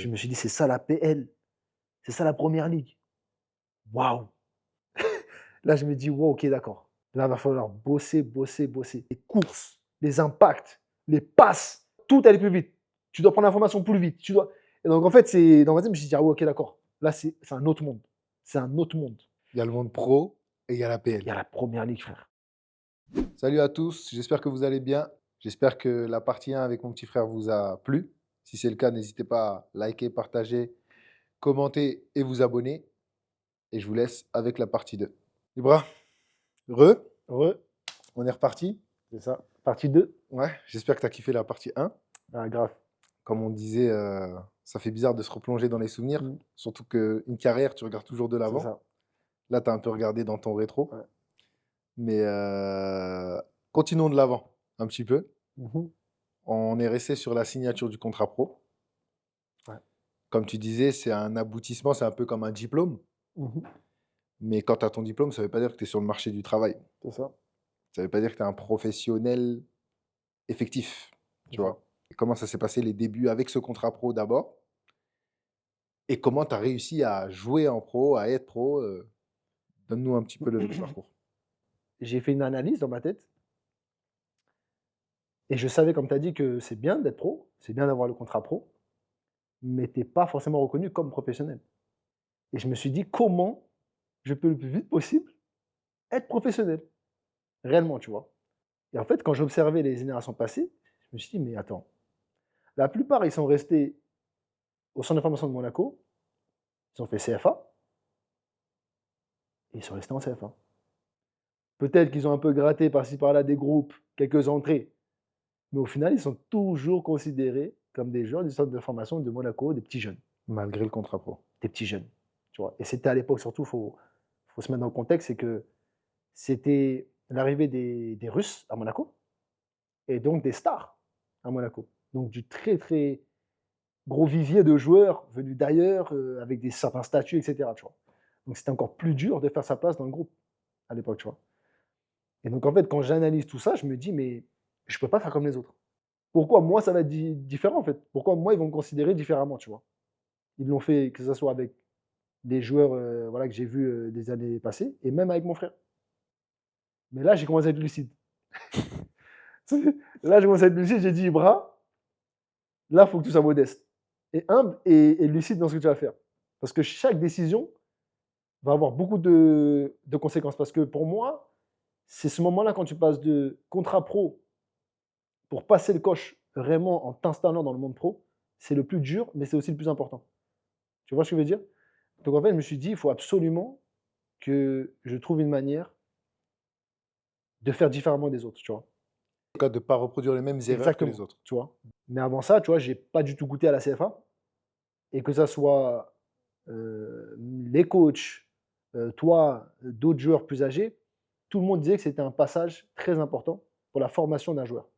Je me suis dit: «C'est ça la PL, c'est ça la première ligue. Waouh!» Là, je me dis: «Wow, OK, d'accord. Là, va falloir bosser, bosser, bosser. Les courses, les impacts, les passes, tout aller plus vite. Tu dois prendre l'information plus vite, tu dois» et donc en fait, c'est dans ma tête, je me suis dit: «Ah ouais, OK, d'accord. Là, c'est un autre monde. C'est un autre monde. Il y a le monde pro et il y a la Il y PL. a la première ligue, frère». Salut à tous, j'espère que vous allez bien. J'espère que la partie 1 avec mon petit frère vous a plu. Si c'est le cas, n'hésitez pas à liker, partager, commenter et vous abonner. Et je vous laisse avec la partie 2. Ibra, re, Ouais, on est reparti. c'est ça. Partie 2. Ouais, j'espère que tu as kiffé la partie 1. Ah grave. Comme on disait, ça fait bizarre de se replonger dans les souvenirs. Mmh, Surtout qu'une carrière, tu regardes toujours de c'est l'avant. ça. Là, tu as un peu regardé dans ton rétro. Ouais. Mais continuons de l'avant un petit peu. Mmh. On est resté sur la signature du contrat pro. Ouais. Comme tu disais, c'est un aboutissement, c'est un peu comme un diplôme. Mmh. Mais quand tu as ton diplôme, ça ne veut pas dire que tu es sur le marché du travail. C'est ça, Ça ne veut pas dire que tu es un professionnel effectif. c'est Tu ça. vois? Et comment ça s'est passé les débuts avec ce contrat pro d'abord? Et comment tu as réussi à jouer en pro, à être pro? Donne-nous un petit peu le parcours. J'ai fait une analyse dans ma tête et je savais, comme tu as dit, que c'est bien d'être pro, c'est bien d'avoir le contrat pro, mais tu es pas forcément reconnu comme professionnel et je me suis dit: «Comment je peux le plus vite possible être professionnel?» réellement, tu vois? Et en fait, quand j'observais les générations passées, je me suis dit: «Mais attends, la plupart, ils sont restés au centre de formation de Monaco, ils ont fait CFA et ils sont restés en CFA. Peut-être qu'ils ont un peu gratté par-ci par-là des groupes, quelques entrées, mais au final, ils sont toujours considérés comme des joueurs du centre de formation de Monaco, des petits jeunes, Malgré le contrat pro. des petits jeunes, tu vois? Et c'était à l'époque surtout, faut se mettre dans le contexte, c'est que c'était l'arrivée des Russes à Monaco et donc des stars à Monaco. Donc du très, très gros vivier de joueurs venus d'ailleurs, avec des certains statuts et cetera, tu vois? Donc c'était encore plus dur de faire sa place dans le groupe, à l'époque, tu vois? Et donc en fait, quand j'analyse tout ça, je me dis: «Mais je peux pas faire comme les autres. Pourquoi moi ça va être différent, en fait? Pourquoi moi ils vont me considérer différemment?» tu vois? Ils l'ont fait, que ça soit avec des joueurs, voilà, que j'ai vus, des années passées et même avec mon frère. Mais là, j'ai commencé à être lucide. Là, j'ai commencé à être lucide, j'ai dit: «Ibra, là, il faut que tu sois modeste et humble et lucide dans ce que tu vas faire. Parce que chaque décision va avoir beaucoup de conséquences». Parce que pour moi, c'est ce moment-là quand tu passes de contrat pro pour passer le coche vraiment en t'installant dans le monde pro, c'est le plus dur, mais c'est aussi le plus important. Tu vois ce que je veux dire? Donc en fait, je me suis dit: «Il faut absolument que je trouve une manière de faire différemment des autres», tu vois? En tout cas, de ne pas reproduire les mêmes erreurs que les Exactement, autres. tu vois? Mais avant ça, tu vois, j'ai pas du tout goûté à la CFA et que ça soit, les coachs, toi, d'autres joueurs plus âgés, tout le monde disait que c'était un passage très important pour la formation d'un joueur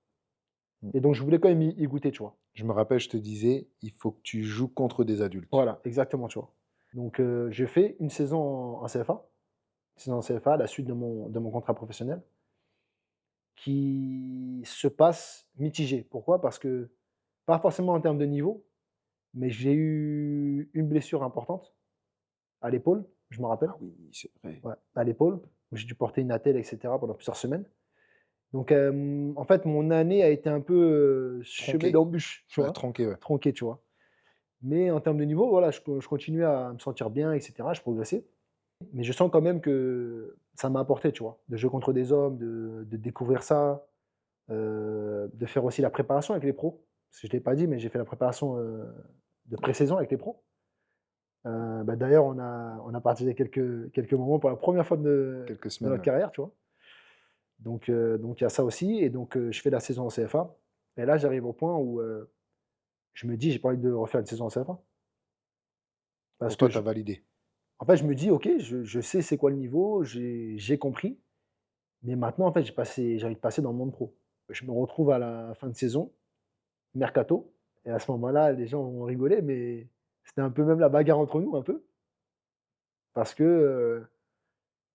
Mmh. et donc je voulais quand même y goûter, tu vois? Je me rappelle, je te disais, il faut que tu joues contre des adultes. Voilà, exactement, tu vois? Donc j'ai fait une saison en CFA, une saison en CFA à la suite de mon contrat professionnel qui se passe mitigé. Pourquoi? Parce que, pas forcément en termes de niveau, mais j'ai eu une blessure importante à l'épaule, je me rappelle. Ah oui, c'est vrai. Ouais, à l'épaule, où j'ai dû porter une attelle et cetera pendant plusieurs semaines. Donc en fait, mon année a été un peu, semée Tronqué. d'embûches, tu Ouais, vois? tronqué, ouais. Tronquée, tu vois? Mais en termes de niveau, voilà, je continuais à me sentir bien et cetera, je progressais. Mais je sens quand même que ça m'a apporté, tu vois? De jouer contre des hommes, de découvrir ça, de faire aussi la préparation avec les pros. Parce que je ne l'ai pas dit, mais j'ai fait la préparation, de pré-saison avec les pros. Bah, d'ailleurs, on a partagé quelques moments pour la première fois Quelques de semaines, notre ouais. carrière, tu vois? Donc il y a ça aussi et donc je fais la saison en CFA et là, j'arrive au point où, je me dis: «J'ai pas envie de refaire une saison en CFA». Parce Pour que toi, tu as je validé. en fait, je me dis: «OK, je sais c'est quoi le niveau, j'ai compris, mais maintenant, en fait, j'ai envie de passer dans le monde pro». Je me retrouve à la fin de saison, mercato et à ce moment-là, les gens vont rigoler, mais c'était un peu même la bagarre entre nous, un peu, parce que,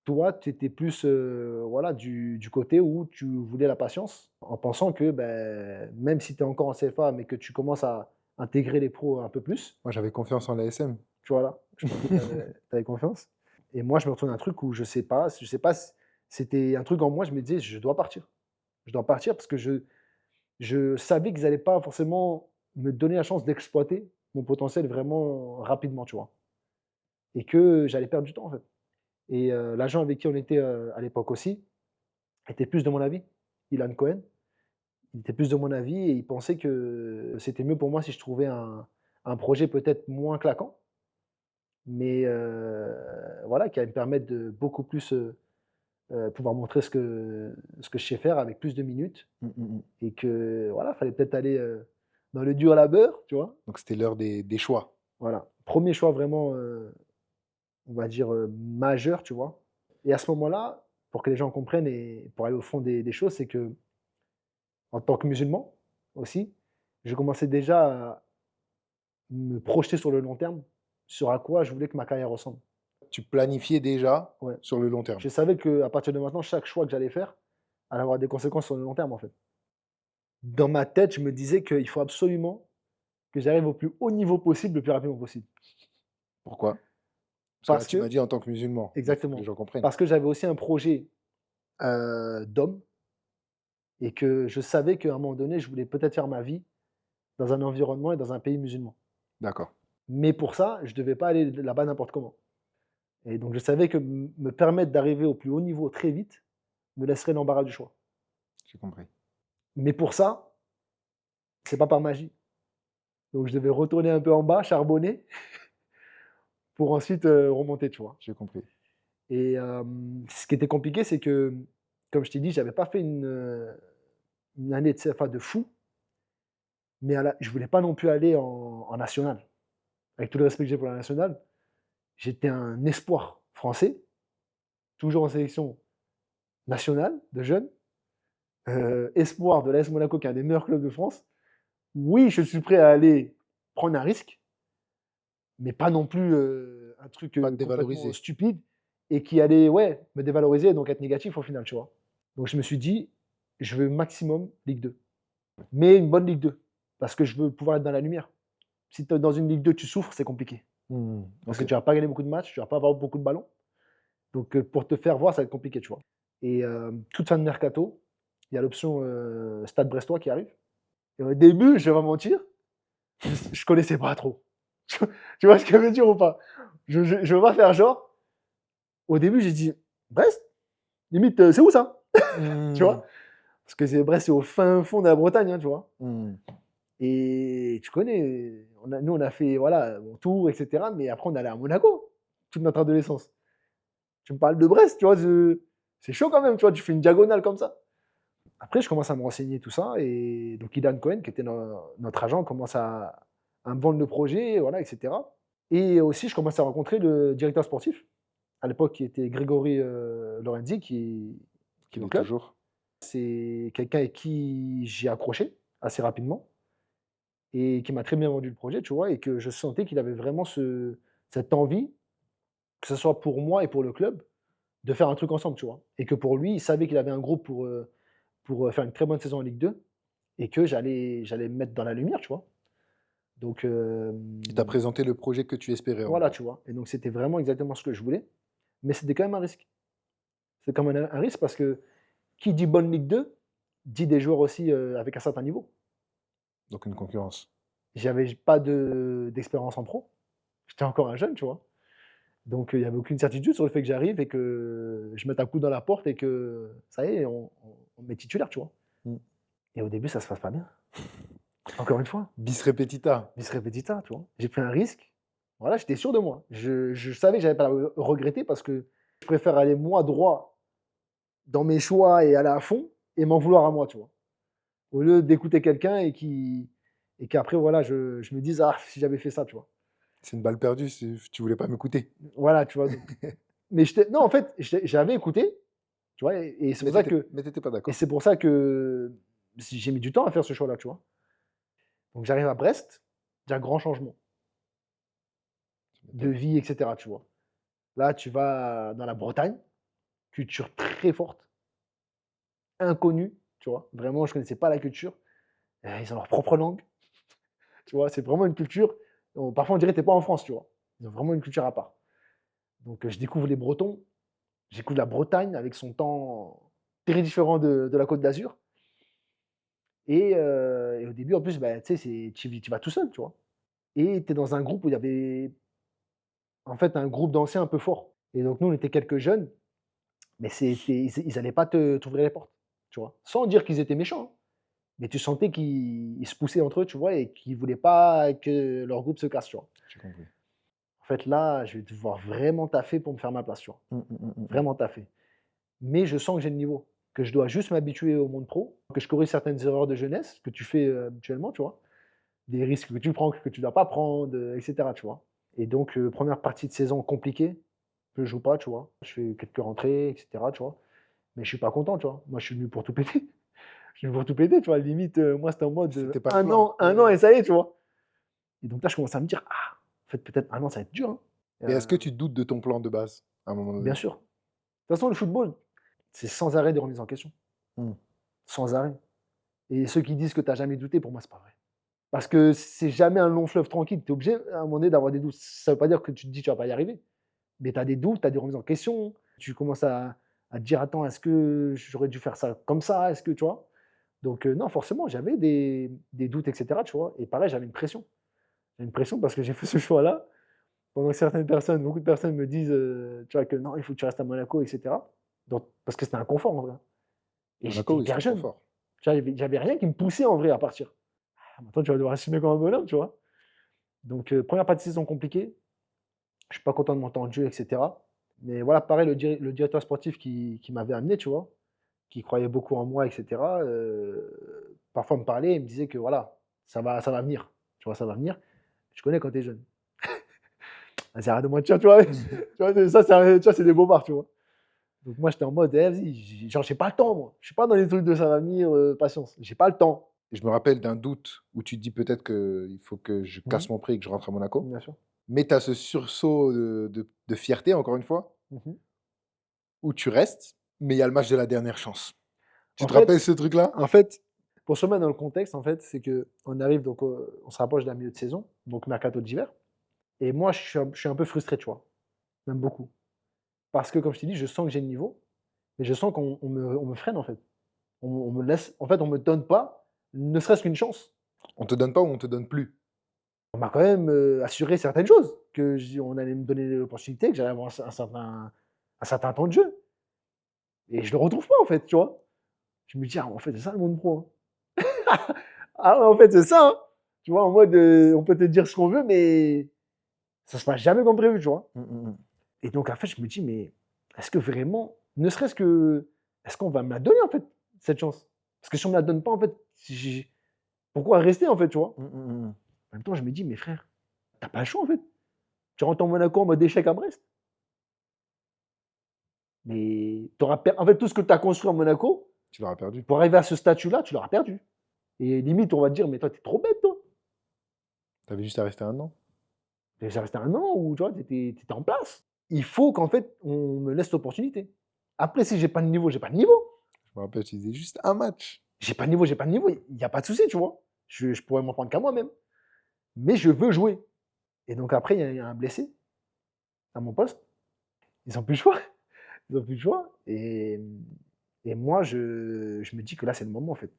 toi, tu étais plus, voilà, du côté où tu voulais la patience, en pensant que, beh, même si tu es encore en CFA, mais que tu commences intégrer les pros un peu plus. Moi, j'avais confiance en l'ASM. Tu vois là, je pensais que tu avais confiance. Et moi, je me retourne un truc où je sais pas, c'était un truc en moi, je me disais: «Je dois partir. Je dois partir» parce que je savais qu'ils allaient pas forcément me donner la chance d'exploiter mon potentiel vraiment rapidement, tu vois? Et que j'allais perdre du temps, en fait. Et l'agent avec qui on était, à l'époque aussi, était plus de mon avis, Ilan Cohen. Il était plus de mon avis et il pensait que c'était mieux pour moi si je trouvais un projet peut-être moins claquant, mais voilà, qui allait me permettre de beaucoup plus, pouvoir montrer ce que je sais faire avec plus de minutes Mmh, mmh mh. et que voilà, fallait peut-être aller, dans le dur labeur, tu vois? Donc c'était l'heure des choix. Voilà. Premier choix vraiment, on va dire, majeur, tu vois? Et à ce moment-là, pour que les gens comprennent et pour aller au fond des choses, c'est que en tant que musulman aussi, je commençais déjà à me projeter sur le long terme, sur à quoi je voulais que ma carrière ressemble. Tu planifiais déjà Ouais. sur le long terme. Je savais qu'à partir de maintenant, chaque choix que j'allais faire allait avoir des conséquences sur le long terme, en fait. Dans ma tête, je me disais qu'il faut absolument que j'arrive au plus haut niveau possible, le plus rapidement possible. Pourquoi? Parce que là, Parce tu m'as que dit en tant que musulman, mais il faut que les exactement, gens comprennent. parce que j'avais aussi un projet, d'homme et que je savais qu'à un moment donné, je voulais peut-être faire ma vie dans un environnement et dans un pays musulman. D'accord, Mais pour ça, je ne devais pas aller là-bas n'importe comment. Et donc je savais que me permettre d'arriver au plus haut niveau très vite me laisserait l'embarras du choix. j'ai compris, Mais pour ça, c'est pas par magie. Donc je devais retourner un peu en bas, charbonner, pour ensuite, remonter, tu vois? j'ai compris. Et ce qui était compliqué, c'est que, comme je t'ai dit, j'avais pas fait une année de CFA de fou, mais je voulais pas non plus aller en national. Avec tout le respect que j'ai pour la nationale, j'étais un espoir français, toujours en sélection nationale de jeunes, espoir de l'AS Monaco, qui est un des meilleurs clubs de France. Oui, je suis prêt à aller prendre un risque, mais pas non plus, un truc, Pas te complètement dévaloriser. stupide et qui allait, ouais, me dévaloriser et donc être négatif au final, tu vois? Donc je me suis dit: «Je veux maximum Ligue 2, mais une bonne Ligue 2, parce que je veux pouvoir être dans la lumière». Si tu es dans une Ligue 2, tu souffres, c'est compliqué. Mmh, Parce que OK, tu vas pas gagner beaucoup de matchs, tu vas pas avoir beaucoup de ballons. Donc pour te faire voir, ça va être compliqué, tu vois? Et toute fin de mercato, il y a l'option, Stade Brestois qui arrive et au début, je vais pas mentir, je connaissais pas trop. Tu vois ce que je veux dire ou pas? Je veux pas faire genre. Au début, j'ai dit: «Brest? Limite, c'est où ça?» Tu mmh, vois? Parce que Brest, c'est au fin fond de la Bretagne, hein, tu vois? mmh, Et tu connais, nous, on a fait, voilà, mon tour et cetera, mais après on est allé à Monaco, toute notre adolescence. Tu me parles de Brest, tu vois? C'est chaud quand même, tu vois? Tu fais une diagonale comme ça. Après, je commence à me renseigner tout ça et donc Idan Cohen, qui était notre agent, commence à me vendre le projet, voilà, et cetera. Et aussi, je commence à rencontrer le directeur sportif, à l'époque, qui était Grégory, Lorenzi, qui est qu'il au est club. toujours. C'est quelqu'un avec qui j'ai accroché assez rapidement et qui m'a très bien vendu le projet, tu vois? Et que je sentais qu'il avait vraiment cette envie, que ce soit pour moi et pour le club, de faire un truc ensemble, tu vois? Et que pour lui, il savait qu'il avait un groupe pour faire une très bonne saison en Ligue 2 et que j'allais me mettre dans la lumière, tu vois? Donc Il t'a présenté le projet que tu espérais, en voilà, gros. tu vois? Et donc c'était vraiment exactement ce que je voulais, mais c'était quand même un risque. C'est quand même un risque parce que qui dit bonne Ligue 2 dit des joueurs aussi, avec un certain niveau. Donc une concurrence. J'avais pas d'expérience en pro, j'étais encore un jeune, tu vois? Donc il y avait aucune certitude sur le fait que j'arrive et que je mette un coup dans la porte et que ça y est, on me met titulaire, tu vois? Mmh. Et au début, ça se passe pas bien. Encore une fois. Bis repetita. Vis repetita, tu vois? J'ai pris un risque. Voilà, j'étais sûr de moi. Je savais que j'allais pas le regretter parce que je préfère aller moi droit dans mes choix et aller à fond et m'en vouloir à moi, tu vois? Au lieu d'écouter quelqu'un et qu'après voilà, je me dise: «Ah, si j'avais fait ça», tu vois? C'est une balle perdue, tu voulais pas m'écouter. Voilà, tu vois? Donc mais non, en fait, j'avais écouté, tu vois? Et c'est pour ça que Mais tu étais pas d'accord. j'ai mis du temps à faire ce choix-là, tu vois? Donc j'arrive à Brest, déjà grand changement Tu de m'étonnes. vie et cetera, tu vois? Là, tu vas dans la Bretagne, culture très forte, inconnue, tu vois? Vraiment, je connaissais pas la culture. Ils ont leur propre langue, Tu vois, c'est vraiment une culture. Parfois, on dirait que tu pas en France, tu vois. Ils ont vraiment une culture à part. Donc, je découvre les Bretons, je découvre la Bretagne avec son temps très différent de la Côte d'Azur. Et au début, en plus, bah, tu sais, tu vas tout seul, tu vois. Et tu es dans un groupe où il y avait, en fait, un groupe d'anciens un peu fort. Et donc, nous, on était quelques jeunes, mais ils allaient pas t'ouvrir les portes, tu vois. Sans dire qu'ils étaient méchants, hein. Mais tu sentais qu'ils se poussaient entre eux, tu vois, et qu'ils voulaient pas que leur groupe se casse, tu vois. J'ai compris. En fait, là, je vais devoir vraiment taffer pour me faire ma place, tu vois. Mmh. Vraiment taffer. Mais je sens que j'ai le niveau, que je dois juste m'habituer au monde pro, que je corrige certaines erreurs de jeunesse que tu fais habituellement, tu vois. Des risques que tu prends, que tu ne dois pas prendre, etc., tu vois. Et donc, première partie de saison compliquée, que je joue pas, tu vois. Je fais quelques rentrées, etc., tu vois. Mais je suis pas content, tu vois. Moi, je suis venu pour tout péter. Je suis venu pour tout péter, tu vois. Limite, moi, c'était en mode C'était pas le un plan. an, un an et ça y est, tu vois. Et donc là, je commence à me dire, ah, en fait, peut-être un an, ça va être dur, hein. Et est-ce que tu doutes de ton plan de base, à un moment Bien donné? sûr. De toute façon, le football, c'est sans arrêt des remises en question. Mmh. Sans arrêt. Et ceux qui disent que tu n'as jamais douté, pour moi, c'est pas vrai. Parce que c'est jamais un long fleuve tranquille. Tu es obligé, à un moment donné, d'avoir des doutes. Ça veut pas dire que tu te dis que tu vas pas y arriver. Mais tu as des doutes, tu as des remises en question. Tu commences à te dire, attends, est-ce que j'aurais dû faire ça comme ça? Est-ce que, tu vois? Donc, non, forcément, j'avais des doutes, etc., tu vois? Et pareil, j'avais une pression. J'avais une pression parce que j'ai fait ce choix-là. Pendant que certaines personnes, beaucoup de personnes me disent, tu vois, que non, il faut que tu restes à Monaco, etc. Donc, parce que c'était un confort, en vrai. Et j'étais Monaco, oui, c'est hyper un jeune. confort. Tu vois, j'avais rien qui me poussait, en vrai, à partir. Ah, maintenant, tu vas devoir assumer comme un bonhomme, tu vois? Donc, première partie de saison compliquée. Je suis pas content de mon temps de jeu, etc. Mais voilà, pareil, le directeur sportif qui m'avait amené, tu vois, qui croyait beaucoup en moi, etc. Parfois me parlait et me disait que voilà, ça va venir. Tu vois, ça va venir. Je connais quand tu es jeune. Vas-y, arrête de mentir, tu vois. Tu vois, ça, tu vois, c'est des bobards, tu vois. Donc moi, j'étais en mode, eh, vas-y, genre, j'ai pas le temps, moi. Je suis pas dans les trucs de ça va venir, patience. J'ai pas le temps. Et je me rappelle d'un doute où tu te dis peut-être qu'il faut que je Mhm, casse mon prix et que je rentre à Monaco. bien sûr. Mais tu as ce sursaut de fierté, encore une fois, Mhm. où tu restes, mais il y a le match de la dernière chance. Tu En te rappelles fait, ce truc-là? en fait, pour se mettre dans le contexte, en fait, c'est que on arrive donc, on se rapproche d'un milieu de saison, donc mercato d'hiver. Et moi, je suis un peu frustré, tu vois, même beaucoup. Parce que, comme je t'ai dit, je sens que j'ai le niveau, mais je sens on me freine, en fait. On me laisse, en fait, on me donne pas, ne serait-ce qu'une chance. On te donne pas ou on te donne plus? On m'a quand même assuré certaines choses, on allait me donner l'opportunité, que j'allais avoir un certain temps de jeu. Et je le retrouve pas, en fait, tu vois. Je me dis, ah, en fait, c'est ça le monde pro, hein. Ah ouais, en fait, c'est ça, hein. Tu vois, en mode, on peut te dire ce qu'on veut, mais ça se passe jamais comme prévu, tu vois. Mmh. Et donc, en fait, je me dis, mais est-ce que vraiment, ne serait-ce que, est-ce qu'on va me la donner, en fait, cette chance? Parce que si on me la donne pas, en fait, pourquoi rester, en fait, tu vois? Mmh. En même temps, je me dis, mais frère, t'as pas le choix, en fait. Tu rentres en Monaco en mode échec à Brest. Mais en fait, tout ce que tu as construit en Monaco, Tu l'auras perdu. pour arriver à ce statut-là, tu l'auras perdu. Et limite, on va te dire, mais toi, t'es trop bête, toi. Tu avais juste à rester 1 an. T'es déjà resté un an ou tu vois, t'étais en place. Il faut qu'en fait, on me laisse l'opportunité. Après, si j'ai pas de niveau, j'ai pas de niveau. Je me rappelle, tu disais juste un match. J'ai pas de niveau, j'ai pas de niveau. Il n'y a pas de souci, tu vois. Je pourrais m'en prendre qu'à moi-même. Mais je veux jouer. Et donc après, il y a un blessé à mon poste. Ils ont plus le choix. Ils ont plus le choix. Et moi, je me dis que là, c'est le moment, en fait.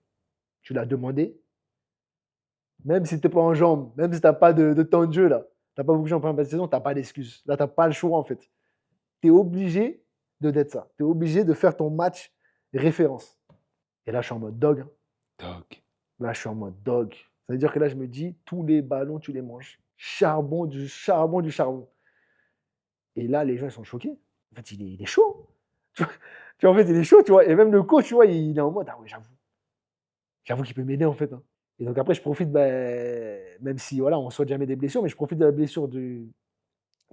Tu l'as demandé. Même si t'es pas en jambes, même si t'as pas de temps de jeu, là. T'as pas beaucoup joué en première partie de saison, t'as pas d'excuse. Là, t'as pas le choix, en fait. Tu es obligé d'être ça. Tu es obligé de faire ton match référence. Et là, je suis en mode dog, hein. Dog. Là, je suis en mode dog. Ça veut dire que là, je me dis, tous les ballons, tu les manges. Charbon, du charbon, du charbon. Et là, les gens, ils sont choqués. En fait, il est chaud, hein. Tu vois, en fait, il est chaud, tu vois. Et même le coach, tu vois, il est en mode, ah ouais, j'avoue. J'avoue qu'il peut m'aider, en fait, hein. Et donc après, je profite, ben, même si, voilà, on ne souhaite jamais des blessures, mais je profite de la blessure du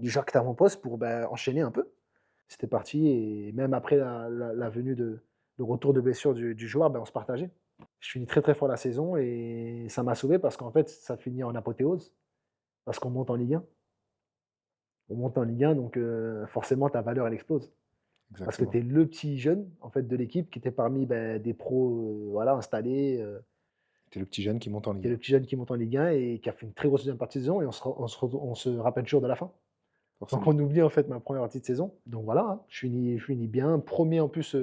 joueur qui était à mon poste pour ben, enchaîner un peu. C'était parti. Et même après la venue de retour de blessure du joueur, ben, on se partageait. Je finis très très fort la saison et ça m'a sauvé parce qu'en fait, ça finit en apothéose. Parce qu'on monte en Ligue 1. On monte en Ligue 1, donc forcément, ta valeur, elle explose. Parce que tu Exactement. es le petit jeune en fait, de l'équipe qui était parmi ben, des pros voilà, installés. Tu es le petit jeune qui monte en qui est Ligue le 1, petit jeune qui monte en Ligue 1 et qui a fait une très grosse deuxième partie de saison et on se rappelle toujours de la fin. Donc forcément. on oublie en fait ma première partie de saison. Donc voilà, hein, je finis bien. Premier en plus,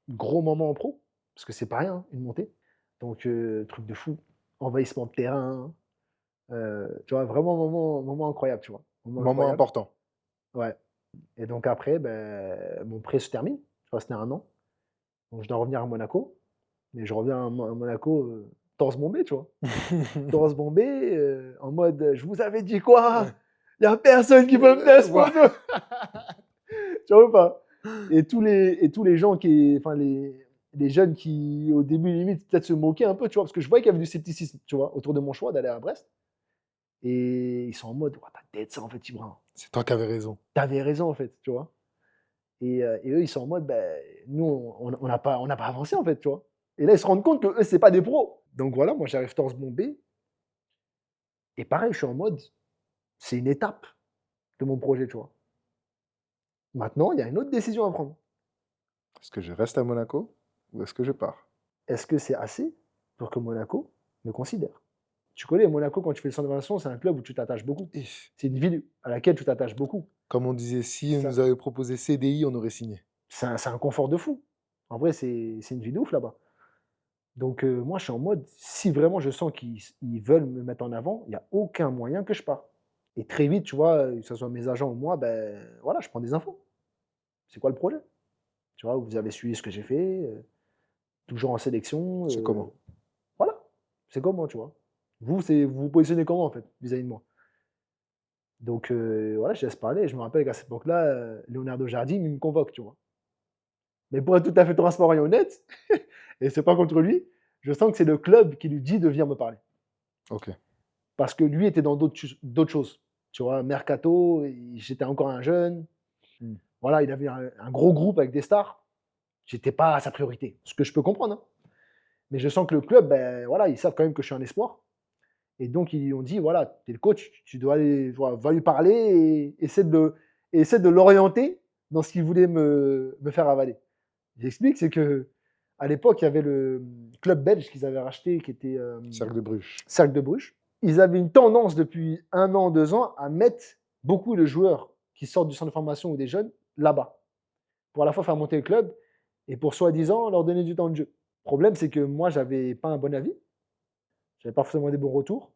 gros moment en pro, parce que c'est pas rien, hein, une montée. Donc truc de fou, envahissement de terrain, tu vois? Vraiment moment incroyable, tu vois? Moment Moment incroyable. important. Ouais et donc après, mon prêt se termine, je restais 1 an. Donc je dois revenir à Monaco, mais je reviens à Monaco, torse bombé, tu vois? Torse bombé, en mode, «Je vous avais dit quoi? Il y a personne qui peut me test Voi photo!» Tu vois ou pas? Et tous les gens qui enfin les jeunes qui, au début, limite, peut-être se moquaient un peu, tu vois? Parce que je voyais qu'il y avait du scepticisme, tu vois? Autour de mon choix d'aller à Brest et ils sont en mode: «Ouais, tu as ça, en fait, Ibra. c'est toi qui avais raison. Tu avais raison, en fait», tu vois? Et eux, ils sont en mode: «Beh, nous, on n'a pas avancé, en fait», tu vois? Et là, ils se rendent compte qu'eux, c'est pas des pros. Donc voilà, moi, j'arrive torse bombé et pareil, je suis en mode: «C'est une étape de mon projet», tu vois? Maintenant, il y a une autre décision à prendre. Est-ce que je reste à Monaco ou est-ce que je pars? Est-ce que c'est assez pour que Monaco me considère? Tu connais Monaco, quand tu fais le centre de formation, c'est un club où tu t'attaches beaucoup. Et C'est une ville à laquelle tu t'attaches beaucoup. comme on disait, si on Ça nous avait proposé CDI, on aurait signé. c'est un confort de fou. En vrai, c'est une vie de ouf là-bas. Donc moi, je suis en mode, si vraiment je sens qu'ils veulent me mettre en avant, il y a aucun moyen que je parte. Et très vite, tu vois, que ce soit mes agents ou moi, ben, voilà, je prends des infos. C'est quoi le projet? Tu vois, vous avez suivi ce que j'ai fait, toujours en sélection, C'est comment? voilà. C'est comment, tu vois? Vous vous positionnez comment, en fait, vis-à-vis de moi? Donc voilà, je laisse parler et je me rappelle qu'à cette époque-là, Leonardo Jardim, il me convoque, tu vois? Mais pour être tout à fait transparent et honnête, et c'est pas contre lui, je sens que c'est le club qui lui dit de venir me parler. OK. Parce que lui était dans d'autres choses. Tu vois? Mercato, j'étais encore un jeune. Mmh. Voilà, il avait un gros groupe avec des stars. J'étais pas sa priorité, ce que je peux comprendre, hein. Mais je sens que le club, ben, voilà, ils savent quand même que je suis un espoir et donc ils lui ont dit: «Voilà, tu es le coach, tu dois aller voilà, va lui parler et essaie de l'orienter dans ce qu'il voulait me faire avaler». J'explique, c'est qu'à l'époque, il y avait le, club belge qu'ils avaient racheté qui était, Cercle de Bruges. Cercle de Bruges. Ils avaient une tendance depuis 1 an, 2 ans à mettre beaucoup de joueurs qui sortent du centre de formation ou des jeunes là-bas, pour à la fois faire monter le club et pour soi-disant leur donner du temps de jeu. Le problème, c'est que moi, j'avais pas un bon avis, j'avais pas forcément des bons retours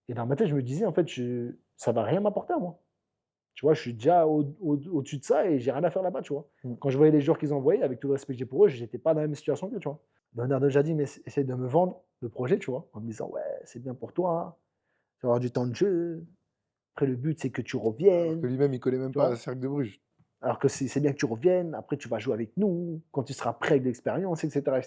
et dans ma tête, je me disais: «En fait, ça va rien m'apporter à moi». Tu vois? Je suis déjà au-dessus de ça et j'ai rien à faire là-bas, tu vois? Mmh. Quand je voyais les joueurs qu'ils envoyaient, avec tout le respect que j'ai pour eux, j'étais pas dans la même situation qu'eux, tu vois? Leonardo Jardim essaie de me vendre le projet, tu vois? En me disant: «Ouais, c'est bien pour toi, tu vas avoir du temps de jeu. Après, le but, c'est que tu Alors que reviennes», lui-même, il connaît même tu pas vois? Cercle de Bruges. «Alors que c'est bien que tu reviennes. Après, tu vas jouer avec nous quand tu seras prêt avec de l'expérience» et cetera.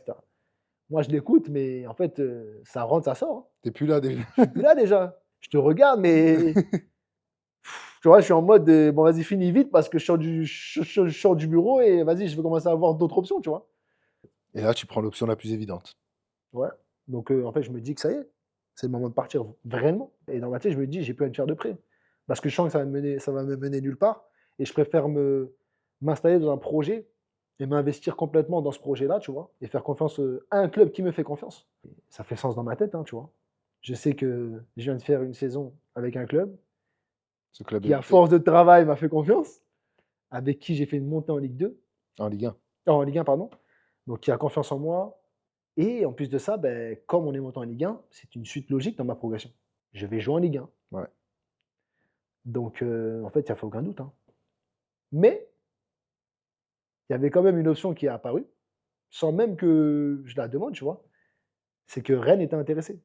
Moi, je l'écoute, mais en fait, ça rentre, ça sort, hein. Tu es plus là déjà. Je suis plus là déjà. Je te regarde, mais tu vois, je suis en mode, «Bon, vas-y, finis vite parce que je sors du bureau et vas-y, je vais commencer à avoir d'autres options», tu vois? Et là, tu prends l'option la plus évidente. Ouais. Donc en fait, je me dis que ça y est, c'est le moment de partir vraiment et dans ma tête, je me dis: «J'ai plus à me faire de prêt». Parce que je sens que ça va me mener nulle part et je préfère m'installer dans un projet et m'investir complètement dans ce projet-là, tu vois? Et faire confiance, à un club qui me fait confiance. Et ça fait sens dans ma tête, hein, tu vois? Je sais que je viens de faire une saison avec un club Ce club qui, à est force de travail, m'a fait confiance, avec qui j'ai fait une montée en Ligue 2, en Ligue 1. en Ligue 1 pardon, donc qui a confiance en moi. Et en plus de ça, ben, comme on est monté en Ligue 1, c'est une suite logique dans ma progression. Je vais jouer en Ligue 1. Ouais. Donc, en fait, il n'y a fait aucun doute, hein. Mais il y avait quand même une option qui est apparue, sans même que je la demande, tu vois? C'est que Rennes était intéressé.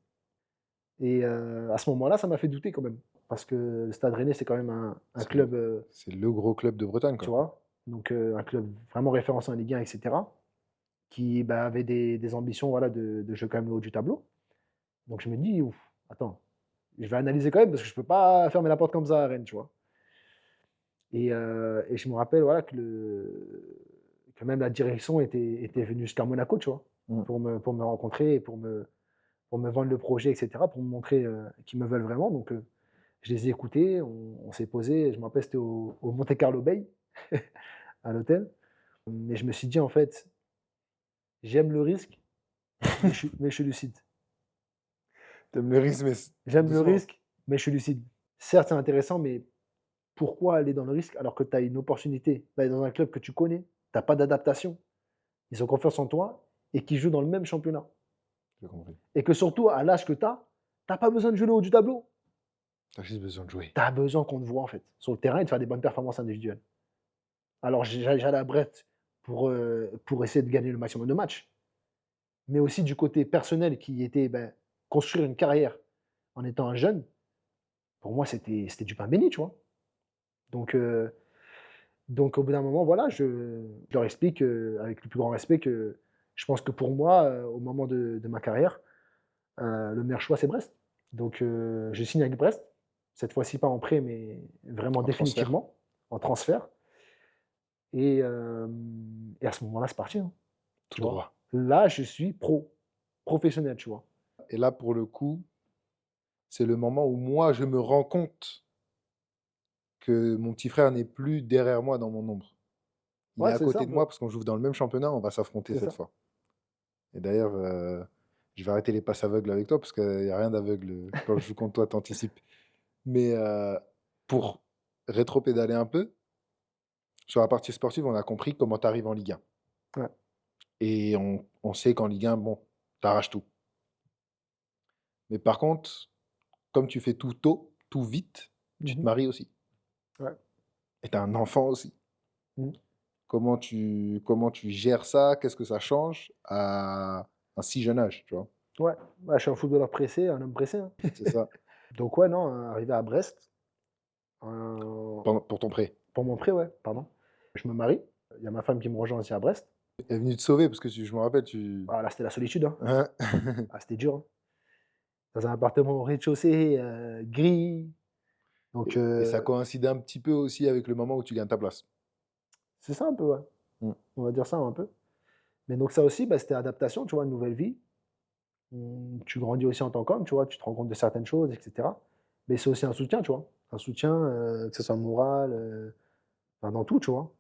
Et à ce moment-là, ça m'a fait douter quand même. Parce que le Stade Rennais, c'est quand même un C'est le club, c'est le gros club de Bretagne, tu quoi. vois? Donc, un club vraiment référencé en Ligue 1, et cetera, qui, bah, avait des ambitions, voilà, de jouer quand même le haut du tableau. Donc je me dis: «Ouf, attends, je vais analyser quand même parce que je peux pas fermer la porte comme ça à Rennes», tu vois? Et je me rappelle, voilà, que même la direction était venue jusqu'à Monaco, tu vois? Mmh. Pour me rencontrer et pour me vendre le projet et cetera, pour me montrer, qu'ils me veulent vraiment. Donc je les ai écoutés, on s'est posé. Je me rappelle, c'était au Monte Carlo Bay, à l'hôtel. Mais je me suis dit: «En fait, j'aime le risque, mais je suis lucide». T'aimes le risque, mais J'aime le doucement. risque, mais je suis lucide. Certes, c'est intéressant, mais pourquoi aller dans le risque alors que tu as une opportunité d'aller dans un club que tu connais, tu as pas d'adaptation, ils ont confiance en toi et qui jouent dans le même championnat. J'ai compris. Et que surtout, à l'âge que tu as pas besoin de jouer le haut du tableau. T'as juste besoin de jouer. Tu as besoin qu'on te voit en fait, sur le terrain et de faire des bonnes performances individuelles. Alors j'allais à Brest pour essayer de gagner le maximum de matchs, mais aussi du côté personnel qui était, construire une carrière en étant un jeune, pour moi c'était du pain béni, tu vois? Donc heu, donc au bout d'un moment, voilà, je leur explique, avec le plus grand respect que je pense que pour moi, au moment de ma carrière, le meilleur choix c'est Brest. Je signe avec Brest, cette fois-ci pas en prêt, mais vraiment En transfert, définitivement, en transfert et à ce moment-là, c'est parti, hein. tout Tu vois? droit. Là, je suis professionnel, tu vois? Et là, pour le coup, c'est le moment où moi, je me rends compte que mon petit frère n'est plus derrière moi dans mon ombre. Il est Ouais, à c'est ça côté un de peu. moi parce qu'on joue dans le même championnat, on va s'affronter C'est cette ça. fois. Et d'ailleurs, je vais arrêter les passes aveugles avec toi parce qu'il y a rien d'aveugle, quand je joue contre toi, tu Mais, pour rétropédaler un peu, sur la partie sportive, on a compris comment tu arrives en Ligue 1 Ouais. et on sait qu'en Ligue 1, bon, tu arraches tout. Mais par contre, comme tu fais tout tôt, tout vite, tu te Mmh. maries aussi Ouais. et tu as un enfant aussi. Mmh. Comment tu gères ça? Qu'est-ce que ça change à un si jeune âge, tu vois? Ouais. Ouais, je suis un footballeur pressé, un homme pressé, hein. C'est ça, Donc ouais, non, arrivé à Brest, heu, pour ton prêt. pour mon prêt, ouais, pardon. Je me marie, il y a ma femme qui me rejoint aussi à Brest. Elle est venue te sauver parce que je me rappelle, Ah là, c'était la solitude, hein. hein? Ah, c'était dur, hein. Dans un appartement au rez-de-chaussée, gris, donc Et ça coïncidait un petit peu aussi avec le moment où tu gagnes ta place. c'est ça un peu, ouais. Mmh. On va dire ça un peu. Mais donc ça aussi, c'était adaptation, tu vois? Une nouvelle vie. Tu grandis aussi en tant qu'homme, tu vois? Tu te rends compte de certaines choses et cetera. Mais c'est aussi un soutien, tu vois? Un soutien, que ce soit moral, enfin dans tout, tu vois?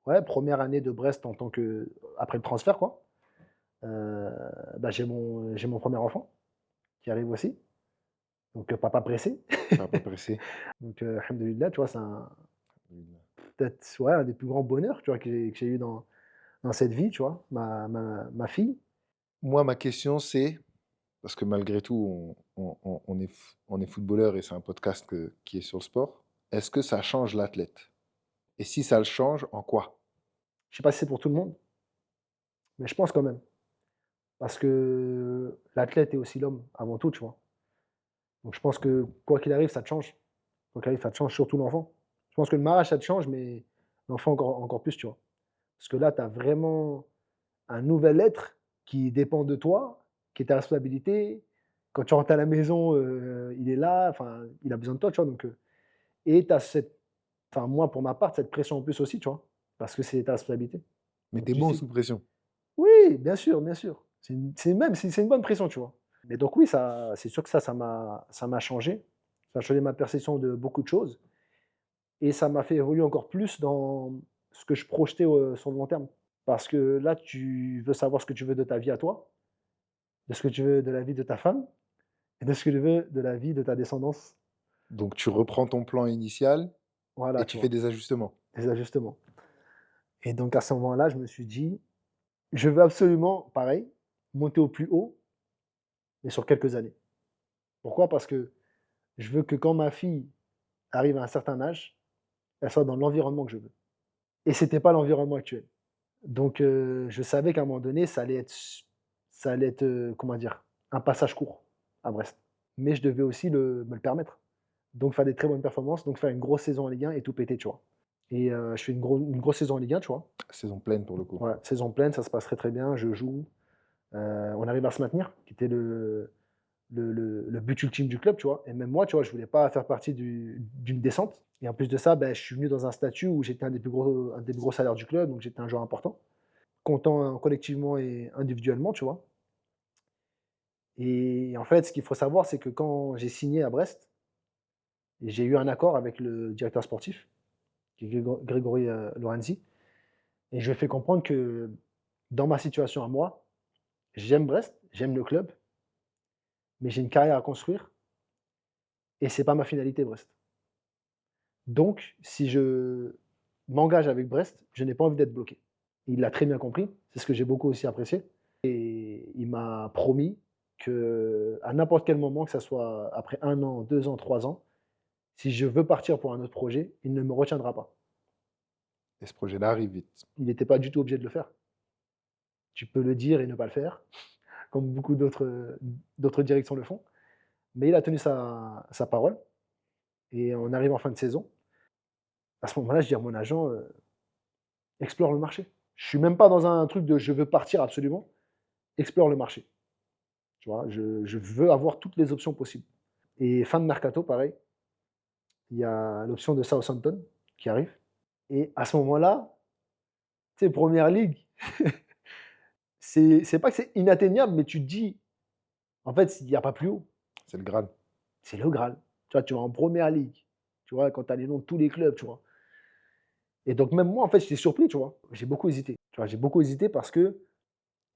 Ouais, première année de Brest en tant que après le transfert quoi, heu, j'ai mon premier enfant qui arrive aussi, donc papa pressé. Pas pressé. Donc alhamdoulilah, tu vois? C'est peut-être, ouais, un des plus grands bonheurs, tu vois? Que j'ai eu dans cette vie, tu vois? Ma fille. Moi, ma question, c'est, parce que malgré tout, on est footballeur et c'est un podcast qui est sur le sport. Est-ce que ça change l'athlète? Et si ça le change, en quoi? Je sais pas si c'est pour tout le monde, mais je pense quand même. Parce que l'athlète est aussi l'homme avant tout, tu vois? Donc je pense que quoi qu'il arrive, ça te change. Quoi qu'il arrive, ça te change, surtout l'enfant. Je pense que le mariage, ça te change, mais l'enfant encore plus, tu vois? Parce que là, tu as vraiment un nouvel être qui dépend de toi, qui est ta responsabilité. Quand tu rentres à la maison, il est là, enfin, il a besoin de toi, tu vois? Et tu as moi, pour ma part, cette pression en plus aussi, tu vois? Parce que c'est ta responsabilité. Mais Donc t'es tu bon sais sous pression. oui, bien sûr, bien sûr. C'est une bonne pression, tu vois? Mais donc oui, ça c'est sûr que ça m'a changé. Ça a changé ma perception de beaucoup de choses et ça m'a fait évoluer encore plus dans ce que je projetais, sur le long terme. Parce que là, tu veux savoir ce que tu veux de ta vie à toi, de ce que tu veux de la vie de ta femme et de ce que tu veux de la vie de ta descendance. Donc tu reprends ton plan initial Voilà, et tu tu fais vois? des ajustements. Des ajustements et donc à ce moment-là, je me suis dit: «Je veux absolument, pareil, monter au plus haut, mais sur quelques années». Pourquoi? Parce que je veux que quand ma fille arrive à un certain âge, elle soit dans l'environnement que je veux et c'était pas l'environnement actuel. Donc je savais qu'à un moment donné, ça allait être, comment dire? Un passage court à Brest. Mais je devais aussi me le permettre. Donc faire des très bonnes performances, donc faire une grosse saison en Ligue 1 et tout péter, tu vois? Et je fais une grosse saison en Ligue 1, tu vois? Saison pleine pour le coup. Ouais, saison pleine, ça se passe très, très bien, je joue, on arrive à se maintenir, qui était le but ultime du club, tu vois? Et même moi, tu vois, je voulais pas faire partie d'une descente et en plus de ça, je suis venu dans un statut où j'étais un des plus gros salaires du club, donc j'étais un joueur important, comptant, collectivement et individuellement, tu vois? Et en fait, ce qu'il faut savoir, c'est que quand j'ai signé à Brest, j'ai eu un accord avec le directeur sportif, qui est Grégory, Lorenzi et je lui ai fait comprendre que dans ma situation à moi, j'aime Brest, j'aime le club, mais j'ai une carrière à construire et c'est pas ma finalité, Brest. Donc, si je m'engage avec Brest, je n'ai pas envie d'être bloqué. Il l'a très bien compris, c'est ce que j'ai beaucoup aussi apprécié. Et il m'a promis qu'à n'importe quel moment, que ça soit après 1 an, 2 ans, 3 ans, si je veux partir pour un autre projet, il ne me retiendra pas. Et ce projet-là arrive vite. Il n'était pas du tout obligé de le faire. Tu peux le dire et ne pas le faire, comme beaucoup d'autres directions le font. Mais il a tenu sa parole et on arrive en fin de saison. À ce moment-là, je dis à mon agent, explore le marché. Je suis même pas dans un truc de je veux partir absolument. Explore le marché. Tu vois, je veux avoir toutes les options possibles. Et fin de mercato, pareil, il y a l'option de Southampton qui arrive. Et à ce moment-là, tu sais, Première Ligue, c'est pas que c'est inatteignable, mais tu te dis, en fait, il n'y a pas plus haut. C'est le Graal. C'est le Graal. Tu vois en Première Ligue. Tu vois, quand tu as les noms de tous les clubs, tu vois. Et donc, même moi, en fait, j'étais surpris, tu vois. J'ai beaucoup hésité. Tu vois, j'ai beaucoup hésité parce que,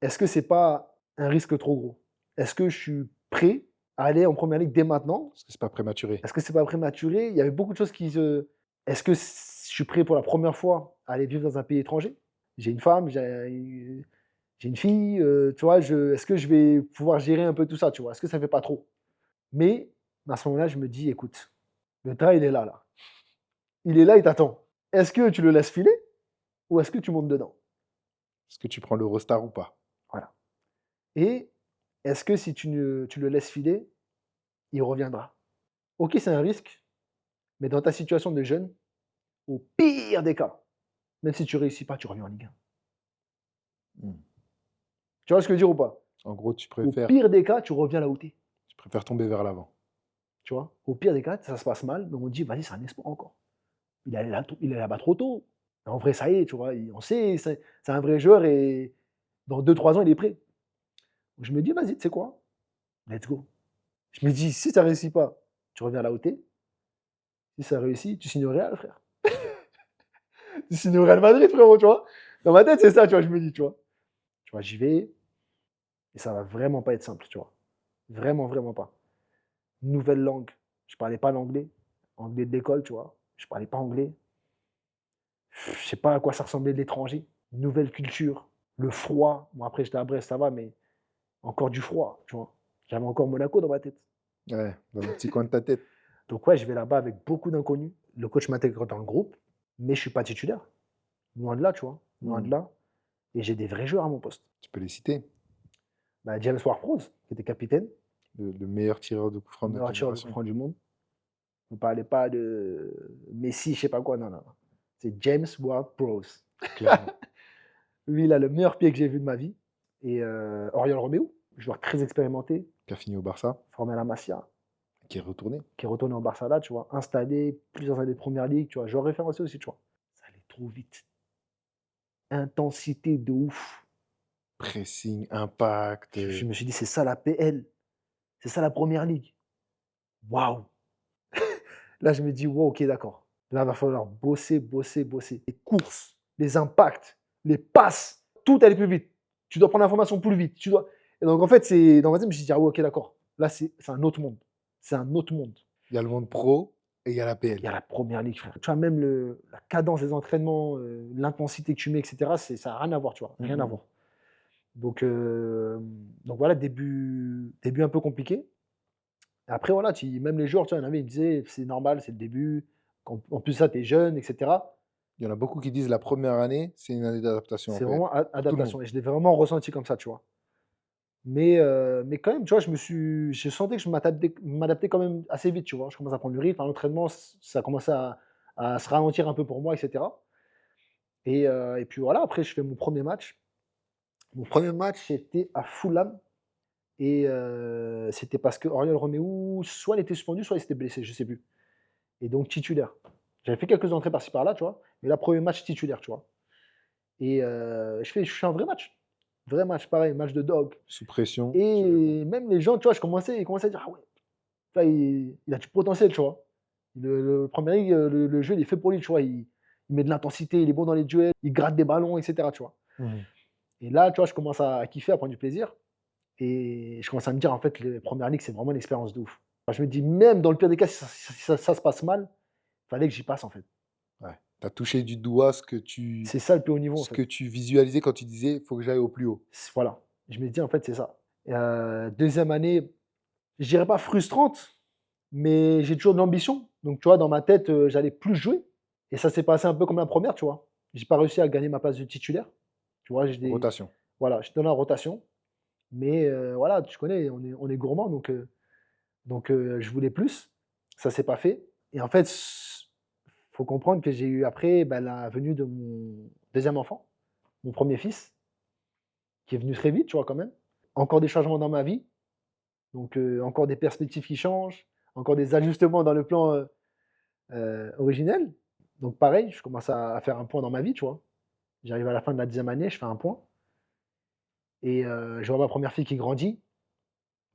est-ce que c'est pas un risque trop gros? Est-ce que je suis prêt à aller en Première Ligue dès maintenant? Parce que c'est pas prématuré. Est-ce que c'est pas prématuré? Il y avait beaucoup de choses qui se. Est-ce que je suis prêt pour la première fois à aller vivre dans un pays étranger? J'ai une femme, j'ai une fille, tu vois, est-ce que je vais pouvoir gérer un peu tout ça, tu vois? Est-ce que ça fait pas trop? Mais à ce moment-là, je me dis, écoute, le train, il est là, là. Il est là, il t'attend. Est-ce que tu le laisses filer ou est-ce que tu montes dedans? Est-ce que tu prends l'Eurostar ou pas? Voilà. Et est-ce que si tu le laisses filer, il reviendra? Ok, c'est un risque, mais dans ta situation de jeune, au pire des cas, même si tu réussis pas, tu reviens en Ligue 1. Hmm. Tu vois ce que je veux dire ou pas? En gros, tu Au préfères, pire des cas, tu reviens là où t'es. tu préfères tomber vers l'avant. Tu vois? Au pire des cas, ça se passe mal, mais on dit, vas-y, c'est un espoir encore. Il est là-bas trop tôt. En vrai, ça y est, tu vois, on sait, c'est un vrai joueur et dans 2 3 ans, il est prêt. Donc je me dis, vas-y, tu sais quoi? Let's go. Je me dis, si ça réussit pas, tu reviens là où t'es. Si ça réussit, tu signes au Real, frère. Tu signes au Real Madrid, frérot, tu vois? Dans ma tête, c'est ça, tu vois, je me dis, tu vois? Tu vois, j'y vais et ça va vraiment pas être simple, tu vois? Vraiment, vraiment pas. Nouvelle langue. Je parlais pas l'anglais. Anglais de l'école, tu vois? Je parlais pas anglais. Je sais pas à quoi ça ressemblait de l'étranger. Nouvelle culture, le froid. Bon, après, j'étais à Brest, ça va, mais encore du froid, tu vois? J'avais encore Monaco dans ma tête. Ouais, dans le petit coin de ta tête. Donc ouais, je vais là-bas avec beaucoup d'inconnus. Le coach m'intègre dans le groupe, mais je suis pas titulaire. Loin de là, tu vois? Loin de Hmm. là. Et j'ai des vrais joueurs à mon poste. Tu peux les citer. Bah, James Ward-Prowse, qui était capitaine, Le meilleur tireur de coup franc le de notre meilleur tireur de coup génération. franc du monde. Ne parlez pas de Messi, je sais pas quoi, non, non, non. C'est James Ward-Prowse. Clairement. Lui, il a le meilleur pied que j'ai vu de ma vie. Et Oriol Romeu, joueur très expérimenté, Qui a fini au Barça. formé à la Masia, Qui est retourné. qui est retourné au Barça là, tu vois, installé, plusieurs années de première ligue, tu vois, joueur référencé aussi, tu vois. Ça allait trop vite. Intensité de ouf. Pressing, impact. Je me suis dit, c'est ça la PL, c'est ça la première ligue. Waouh! Là, je me dis, wow, ok, d'accord. Là, il va falloir bosser, bosser, bosser. Les courses, les impacts, les passes, tout aller plus vite. Tu dois prendre l'information plus vite. Tu dois. Et donc, en fait, c'est dans ma tête, je me suis dit, ah ouais, ok, d'accord. Là, c'est un autre monde. C'est un autre monde. Il y a le monde pro et il y a la Il y PL. a la première ligue, frère. Tu vois, même la cadence des entraînements, l'intensité que tu mets, etc., ça n'a rien à voir, tu vois. Rien à voir. Donc voilà, début un peu compliqué. Après, voilà, même les joueurs, tu vois, il y en avait, ils me disaient, c'est normal, c'est le début. En plus, ça, tu es jeune, etc. Il y en a beaucoup qui disent la première année, c'est une année d'adaptation en C'est fait. vraiment Pour tout le monde. adaptation. Et je l'ai vraiment ressenti comme ça, tu vois. Mais quand même, tu vois, je sentais que je m'adaptais quand même assez vite, tu vois. Je commence à prendre du rythme. À l'entraînement, ça commençait à se ralentir un peu pour moi, etc. Et puis voilà, après, je fais mon premier match. Mon premier match, c'était à Fulham. Et c'était parce que Oriol Romeu, soit il était suspendu, soit il s'était blessé, je sais plus. Et donc titulaire. J'avais fait quelques entrées par-ci par-là, tu vois. Mais là, premier match titulaire, tu vois. Et je fais un vrai match. Vrai match, pareil, match de dog. Sous pression. Tu réponds. Et même les gens, tu vois, ils commençaient à dire, ah ouais, là, il a du potentiel, tu vois. Le Premier League, le jeu, il est fait pour lui, tu vois. Il met de l'intensité, il est bon dans les duels, il gratte des ballons, etc., tu vois. Mhm. Et là, tu vois, je commence à kiffer, à prendre du plaisir. Et je commence à me dire, en fait, les premières ligues, c'est vraiment une expérience de ouf. Enfin, je me dis, même dans le pire des cas, si ça se passe mal, fallait que j'y passe, en fait. Ouais. Tu as touché du doigt C'est ça le plus haut niveau, en ce fait. que tu visualisais quand tu disais: «Il faut que j'aille au plus haut». Voilà. Je me dis, en fait, c'est ça. Et 2e année, je dirais pas frustrante, mais j'ai toujours de l'ambition. Donc, tu vois, dans ma tête, j'allais plus jouer. Et ça s'est passé un peu comme la première, tu vois. J'ai pas réussi à gagner ma place de titulaire. Tu vois, Rotation. voilà, j'étais dans la rotation. Mais voilà, tu connais, on est gourmand, donc je voulais plus. Ça s'est pas fait. Et en fait, faut comprendre que j'ai eu après, bah, la venue de mon 2e enfant, mon premier fils, qui est venu très vite, tu vois, quand même. Encore des changements dans ma vie, donc encore des perspectives qui changent, encore des ajustements dans le plan, originel. Donc pareil, je commence à faire un point dans ma vie, tu vois? J'arrive à la fin de la 10e année, je fais un point et je vois ma première fille qui grandit,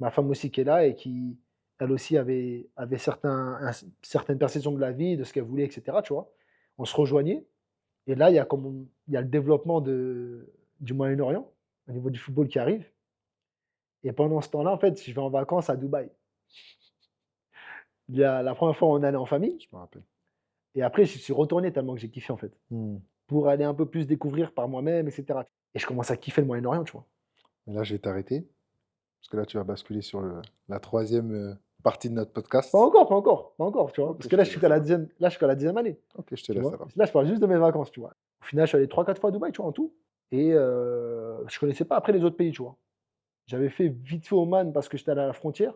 ma femme aussi qui est là et qui, elle aussi avait certaines perceptions de la vie, de ce qu'elle voulait et cetera, tu vois? On se rejoignait et là, il y a le développement du Moyen-Orient, au niveau du football qui arrive. Et pendant ce temps-là, en fait, je vais en vacances à Dubaï. Il y a la première fois, on allait en famille Je me rappelle. et après, je suis retourné tellement que j'ai kiffé, en fait, Mmh. pour aller un peu plus découvrir par moi-même et cetera. Et je commence à kiffer le Moyen-Orient, tu vois? Et là, je vais t'arrêter, parce que là, tu vas basculer sur la troisième partie de notre podcast. Pas encore, pas encore, tu vois? Ok, Parce que je là, te laisse alors. je suis qu'à la 10e année, Ok, je te tu laisse vois? alors. Là, je parle juste de mes vacances, tu vois? Au final, je suis allé 3-4 fois à Dubaï, tu vois, en tout et je connaissais pas après les autres pays, tu vois? J'avais fait vite fait Oman parce que j'étais allé à la frontière,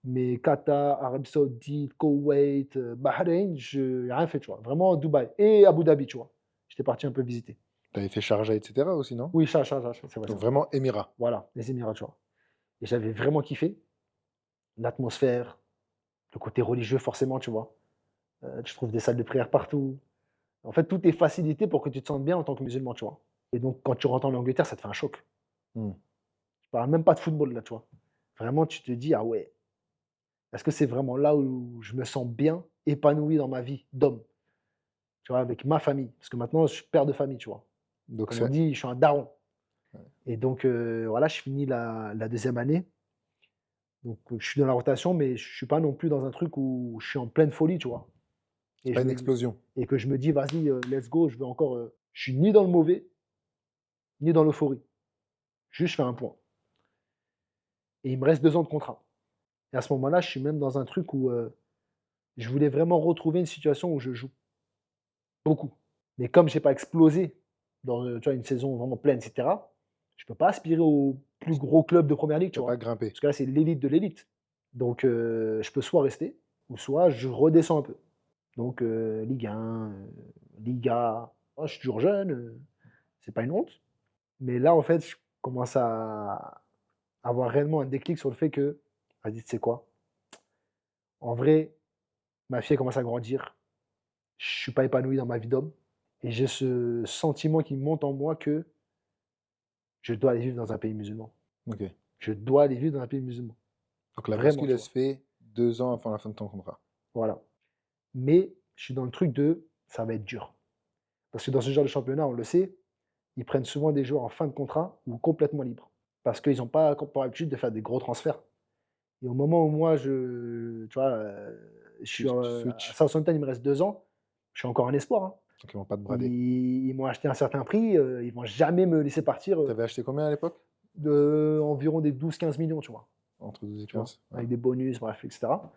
mais Qatar, Arabie Saoudite, Koweït, Bahreïn, j'ai rien fait, tu vois? Vraiment Dubaï et Abu Dhabi, tu vois? J'étais parti un peu visiter. Tu avais fait Sharjah, etc. aussi, non? Oui, Sharjah, c'est vrai, c'est Donc vrai. vraiment Émirats. Voilà, les Émirats, tu vois? Et j'avais vraiment kiffé l'atmosphère, le côté religieux forcément, tu vois? Tu trouves des salles de prière partout. En fait, tout est facilité pour que tu te sentes bien en tant que musulman, tu vois? Et donc quand tu rentres en Angleterre, ça te fait un choc. Hmm. Je parle même pas de football là, tu vois? Vraiment, tu te dis: «Ah ouais, est-ce que c'est vraiment là où je me sens bien, épanoui dans ma vie d'homme?» Tu vois? Avec ma famille, parce que maintenant je suis père de famille, tu vois? Donc Comme on c'est dit, je suis un daron et donc voilà, je finis la 2e année, donc je suis dans la rotation, mais je suis pas non plus dans un truc où je suis en pleine folie, tu vois? c'est Et pas je une me explosion. et que je me dis: «Vas-y, let's go, je veux encore, je suis ni dans le mauvais, ni dans l'euphorie. Juste, je fais un point» et il me reste 2 ans de contrat et à ce moment-là, je suis même dans un truc où, je voulais vraiment retrouver une situation où je joue beaucoup. Mais comme j'ai pas explosé dans, tu vois, une saison vraiment pleine et cetera, je peux pas aspirer au plus gros club de première ligue, Tu tu n'as pas vois? grimpé. Parce que là, c'est l'élite de l'élite. Donc je peux soit rester ou soit je redescends un peu. Donc Ligue 1, Liga. Oh, je suis toujours jeune, c'est pas une honte. Mais là, en fait, je commence à avoir réellement un déclic sur le fait que: «Vas-y, tu sais quoi? En vrai, ma fille, elle commence à grandir. Je suis pas épanoui dans ma vie d'homme et j'ai ce sentiment qui monte en moi que je dois aller vivre dans un pays musulman. Ok. Je dois aller vivre dans un pays musulman». Donc la Vraiment, bascule, tu elle se vois? fait 2 ans avant la fin de ton contrat. Voilà. Mais je suis dans le truc de: «Ça va être dur». Parce que dans ce genre de championnat, on le sait, ils prennent souvent des joueurs en fin de contrat ou complètement libres. Parce qu'ils ont pas comme pour habitude de faire des gros transferts. Et au moment où moi tu vois, je suis, Tu à switches. Southampton, il me reste 2 ans, je suis encore un espoir, hein. Donc ils vont pas te brader. Ils m'ont acheté un certain prix, ils vont jamais me laisser partir, Tu avais acheté combien à l'époque? environ des 12-15 millions, tu vois? Entre 12 et Tu vois? 15. Ouais. Avec des bonus, bref, et cetera.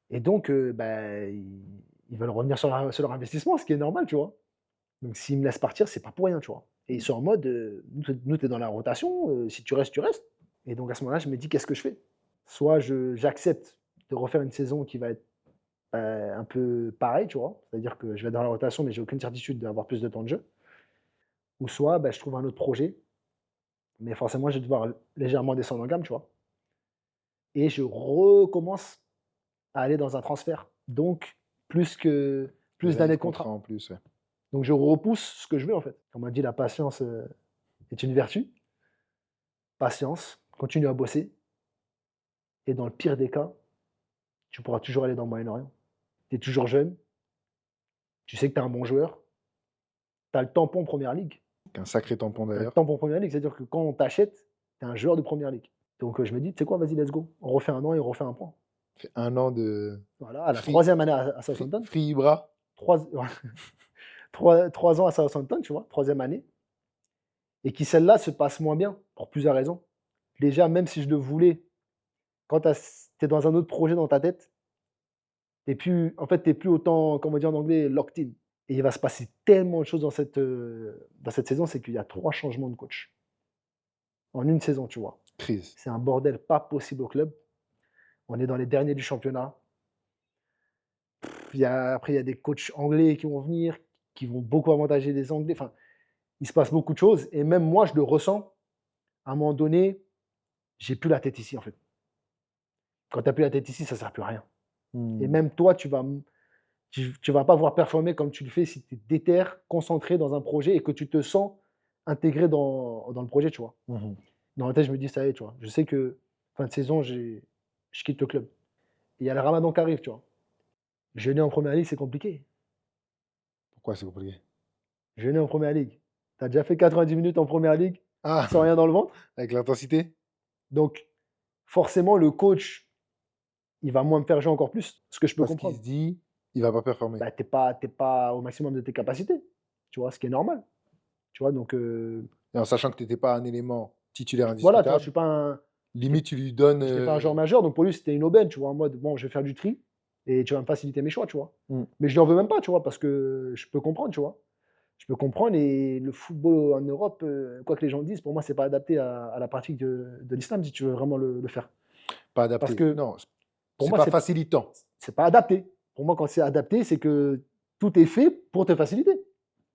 Et donc, bah, ils veulent revenir sur leur investissement, ce qui est normal, tu vois? Donc s'ils me laissent partir, c'est pas pour rien, tu vois? Et ils sont en mode, «Nous, tu es dans la rotation, si tu restes, tu restes». Et donc à ce moment-là, je me dis: «Qu'est-ce que je fais?» Soit j'accepte de refaire une saison qui va être, un peu pareille, tu vois? C'est-à-dire que je vais être dans la rotation, mais j'ai aucune certitude d'avoir plus de temps de jeu. Ou soit, bah, je trouve un autre projet, mais forcément, je vais devoir légèrement descendre en gamme, tu vois? Et je recommence à aller dans un transfert. Donc Des plus années d'années de de contrat contrat. en plus, ouais. Donc je repousse ce que je veux, en fait. On m'a dit: «La patience, est une vertu». Patience, continue à bosser et dans le pire des cas, tu pourras toujours aller dans le Moyen-Orient. Tu es toujours jeune, tu sais que tu es un bon joueur, tu as le tampon première ligue. Un sacré tampon Tu as le d'ailleurs. tampon première ligue, c'est-à-dire que quand on t'achète, Tu es un joueur de première ligue. Donc je me dis: «Tu sais quoi? Vas-y, let's go. On refait 1 an et on refait un point». Fait 1 an de Voilà, à la free 3e année à Southampton, free Ibra. 3 3 ans à Southampton, tu vois? 3e année et qui celle-là se passe moins bien pour plusieurs raisons. Déjà, même si je le voulais, quand tu es dans un autre projet dans ta tête, tu plus en fait, tu plus autant, comment dire en anglais, locked in et il va se passer tellement de choses dans cette saison, c'est qu'il y a 3 changements de coach en une saison, tu vois? Crise. C'est un bordel pas possible au club. On est dans les derniers du championnat. Après, il y a des coachs anglais qui vont venir, qui vont beaucoup avantager les Anglais. Enfin, il se passe beaucoup de choses et même moi, je le ressens. À un moment donné, j'ai plus la tête ici, en fait. Quand tu as plus la tête ici, ça sert plus à rien et Mmh. même toi, tu vas pas pouvoir performer comme tu le fais si tu es déter, concentré dans un projet et que tu te sens intégré dans le projet, tu vois? Mmh mh. Dans ma tête, je me dis: «Ça y est», tu vois? Je sais que fin de saison, je quitte le club et il y a le ramadan qui arrive, tu vois? Jeûner en première ligue, c'est compliqué. Pourquoi c'est compliqué? Jeûner en première ligue. Tu as déjà fait 90 minutes en première ligue Ah! sans rien dans le ventre, Avec l'intensité? donc forcément le coach, il va moins me faire jouer encore plus, ce que je peux Parce qu'il comprendre. se dit: «Il va pas performer». Bah, tu es pas au maximum de tes capacités, tu vois? Ce qui est normal, tu vois? Donc Et en sachant que tu étais pas un élément titulaire voilà, tu vois? indiscutable, J'étais limite tu lui donnes, j'étais pas un joueur majeur, donc pour lui, c'était une aubaine, tu vois? En mode: «Bon, je vais faire du tri et tu vas me faciliter mes choix», tu vois? mmh, Mais je lui en veux même pas, tu vois? Parce que je peux comprendre, tu vois? Je peux comprendre et le football en Europe, quoi que les gens disent, pour moi, c'est pas adapté à la pratique de l'islam si tu veux vraiment le faire. pas Parce adapté. que Non, pour c'est moi, pas facilitant. c'est pas adapté. Pour moi, quand c'est adapté, c'est que tout est fait pour te faciliter.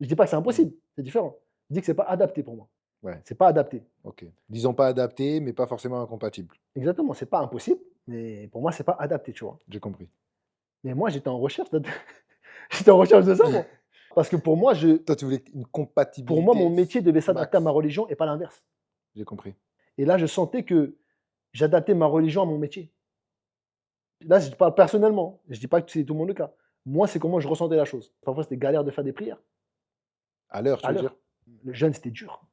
Je dis pas que c'est Mmh, impossible, c'est différent. Je dis que c'est pas adapté pour moi. ouais, C'est pas adapté. OK. Disons pas adapté, mais pas forcément incompatible. Exactement, c'est pas impossible, mais pour moi, c'est pas adapté, tu vois? J'ai compris. Mais moi, j'étais en recherche de j'étais en recherche de ça, moi. Parce que Toi, tu voulais une pour moi, mon compatibilité métier devait s'adapter à ma max. religion et pas l'inverse. J'ai compris. Et là, je sentais que j'adaptais ma religion à mon métier. Là, je parle personnellement, je dis pas que c'est tout le monde le cas. Moi, c'est comment je ressentais la chose. Parfois, c'était galère de faire des prières À l'heure, tu à veux dire? l'heure. Le jeûne, c'était dur.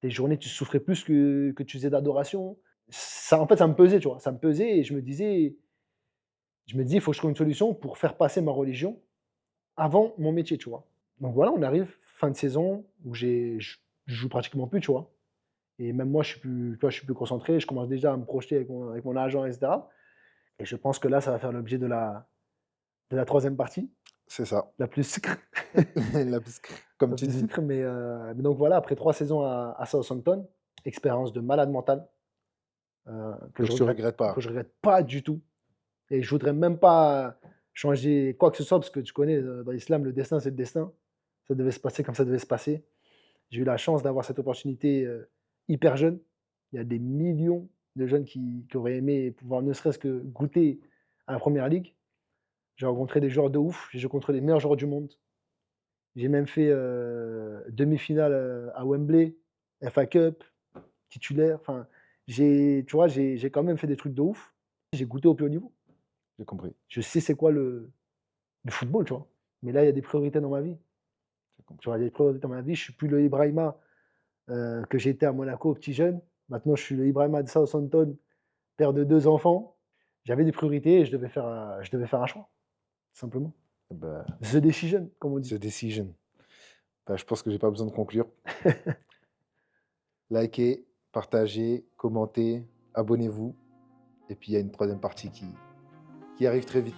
Des journées, tu souffrais plus que tu faisais d'adoration. Ça, en fait, ça me pesait, tu vois? Ça me pesait et je me disais: «Il faut que je trouve une solution pour faire passer ma religion avant mon métier», tu vois? Donc voilà, on arrive fin de saison où je joue pratiquement plus, tu vois? Et même moi, je suis plus, tu vois, je suis plus concentré, je commence déjà à me projeter avec mon agent et cetera et je pense que là, ça va faire l'objet de la 3e partie, C'est ça. la plus sucre, La bisque, comme la tu plus dis. sucre, mais donc voilà, après 3 saisons à Southampton, expérience de malade mental, que Donc je tu regrette regrettes que pas? je regrette pas du tout et je voudrais même pas changer quoi que ce soit parce que tu connais, dans l'islam, le destin, c'est le destin. Ça devait se passer comme ça devait se passer. J'ai eu la chance d'avoir cette opportunité, hyper jeune. Il y a des millions de jeunes qui auraient aimé pouvoir ne serait-ce que goûter à la première ligue. J'ai rencontré des joueurs de ouf, j'ai rencontré les meilleurs joueurs du monde. J'ai même fait, demi-finale, à Wembley, FA Cup, titulaire, enfin, tu vois, j'ai quand même fait des trucs de ouf. J'ai goûté au plus haut niveau. J'ai compris, Je sais c'est quoi le football, tu vois? Mais là, il y a des priorités dans ma vie. j'ai compris. Tu vois? Il y a des priorités dans ma vie. Je suis plus le Ibrahima, que j'étais à Monaco, petit jeune. Maintenant, je suis le Ibrahima de Southampton, père de 2 enfants. J'avais des priorités et je devais faire un choix, tout simplement. Bah, The decision, comme on dit. the decision. Bah, je pense que j'ai pas besoin de conclure. Likez, partagez, commentez, abonnez-vous et puis il y a une 3e partie qui arrive très vite.